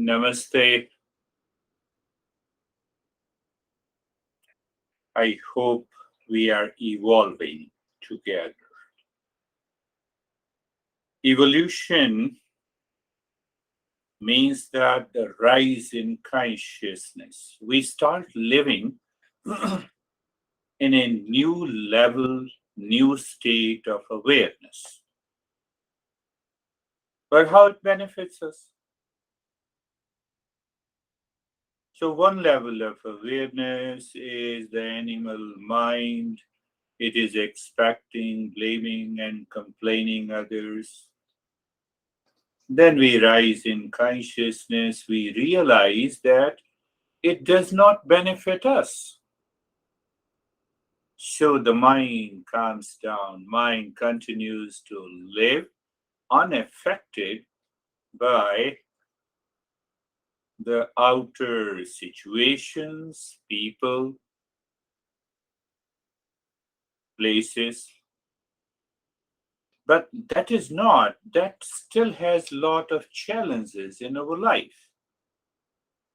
Namaste. I hope we are evolving together. Evolution means that the rise in consciousness. We start living in a new level, new state of awareness. But how it benefits us? So, one level of awareness is the animal mind. It is expecting, blaming, and complaining others. Then we rise in consciousness, we realize that it does not benefit us. So the mind calms down, mind continues to live unaffected by the outer situations, people, places. But that still has a lot of challenges in our life.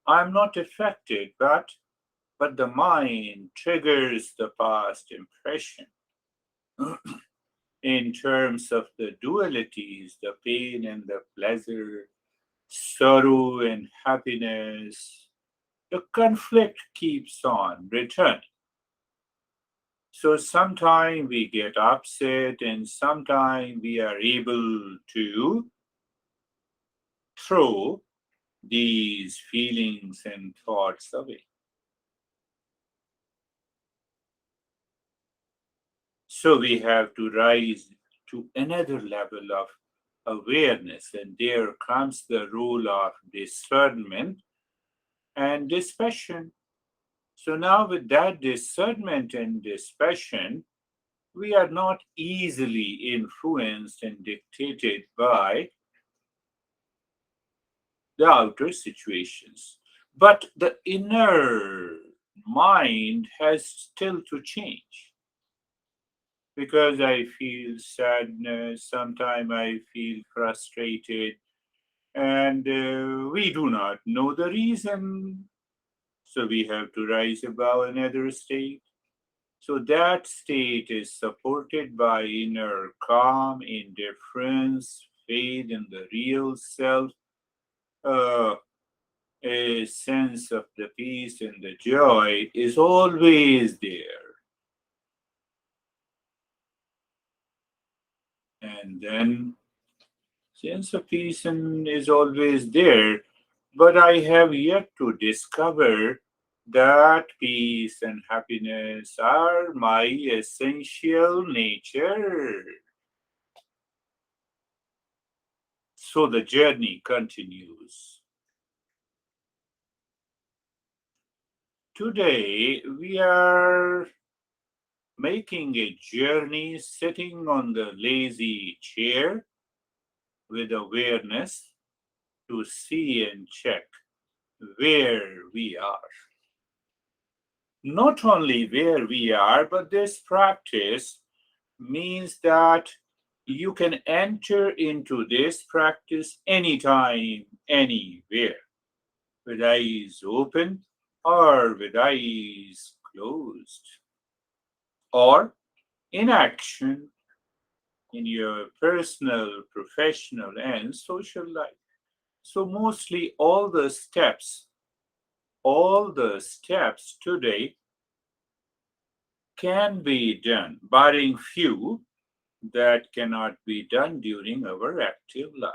I'm not affected, but the mind triggers the past impression in terms of the dualities, the pain and the pleasure, sorrow and happiness. The conflict keeps on returning. So sometimes we get upset and sometimes we are able to throw these feelings and thoughts away. So we have to rise to another level of awareness, and there comes the role of discernment and dispassion. So now, with that discernment and dispassion, we are not easily influenced and dictated by the outer situations. But the inner mind has still to change because I feel sadness, sometimes I feel frustrated, and we do not know the reason. So we have to rise above another state. So that state is supported by inner calm, indifference, faith in the real self, uh, a sense of the peace and the joy is always there. And then sense of peace is always there, but I have yet to discover that peace and happiness are my essential nature. So the journey continues. Today we are making a journey sitting on the lazy chair with awareness to see and check where we are. Not only where we are, but this practice means that you can enter into this practice anytime, anywhere, with eyes open or with eyes closed, or in action in your personal, professional, and social life. So, mostly all the steps today can be done, barring few that cannot be done during our active life.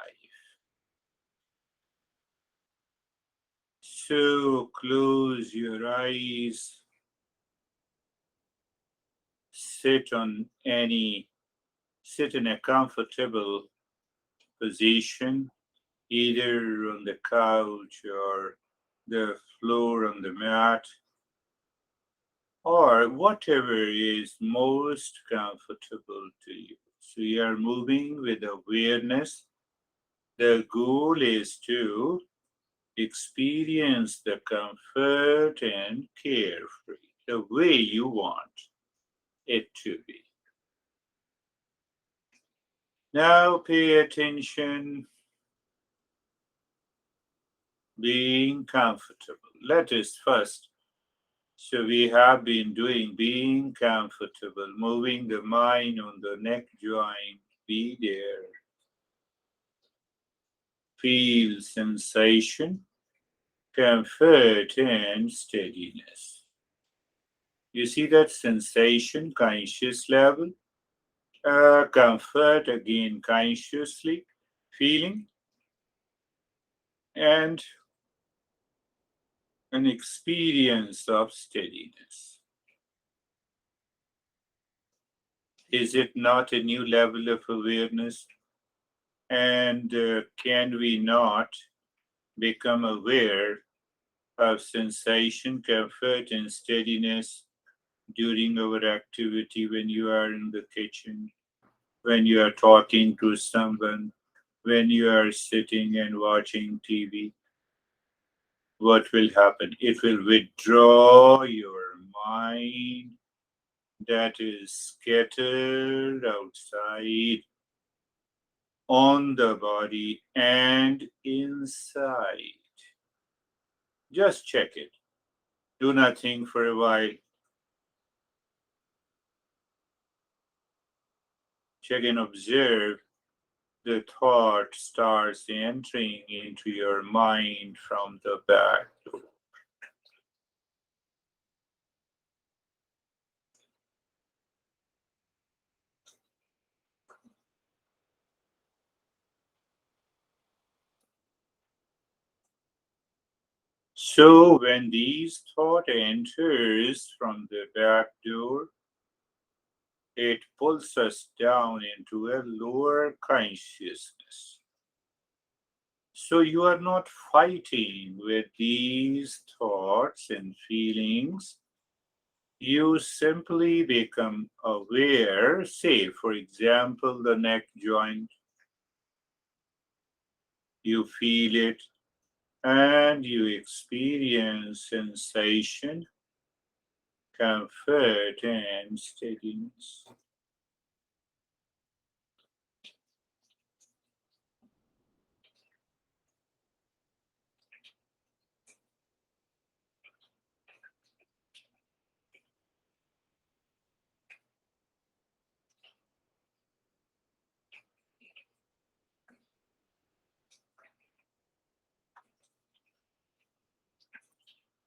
So close your eyes, sit sit in a comfortable position, either on the couch or the floor on the mat, or whatever is most comfortable to you. So you are moving with awareness. The goal is to experience the comfort and carefree the way you want it to be. Now pay attention being comfortable. Let us first. So we have been doing being comfortable, moving the mind on the neck joint. Be there. Feel sensation, comfort, and steadiness. You see that sensation, conscious level, comfort again, consciously feeling, and an experience of steadiness. Is it not a new level of awareness? And can we not become aware of sensation, comfort, and steadiness during our activity when you are in the kitchen, when you are talking to someone, when you are sitting and watching TV? What will happen? It will withdraw your mind that is scattered outside on the body and inside. Just check it. Do nothing for a while. Check and observe the thought starts entering into your mind from the back. So when these thought enters from the back door, it pulls us down into a lower consciousness. So you are not fighting with these thoughts and feelings. You simply become aware. Say, for example, the neck joint. You feel it and you experience sensation, comfort, and steadiness.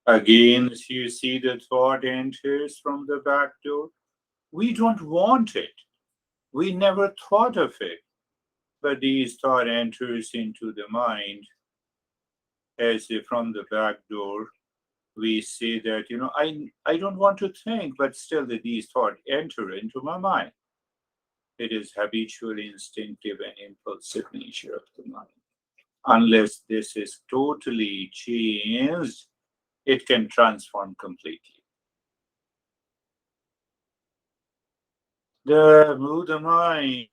Again, as you see the thought enters from the back door, we don't want it. We never thought of it. But these thought enters into the mind as if from the back door. We say that, I don't want to think, but still these thoughts enter into my mind. It is habitual, instinctive, and impulsive nature of the mind. Unless this is totally changed, it can transform completely. The mind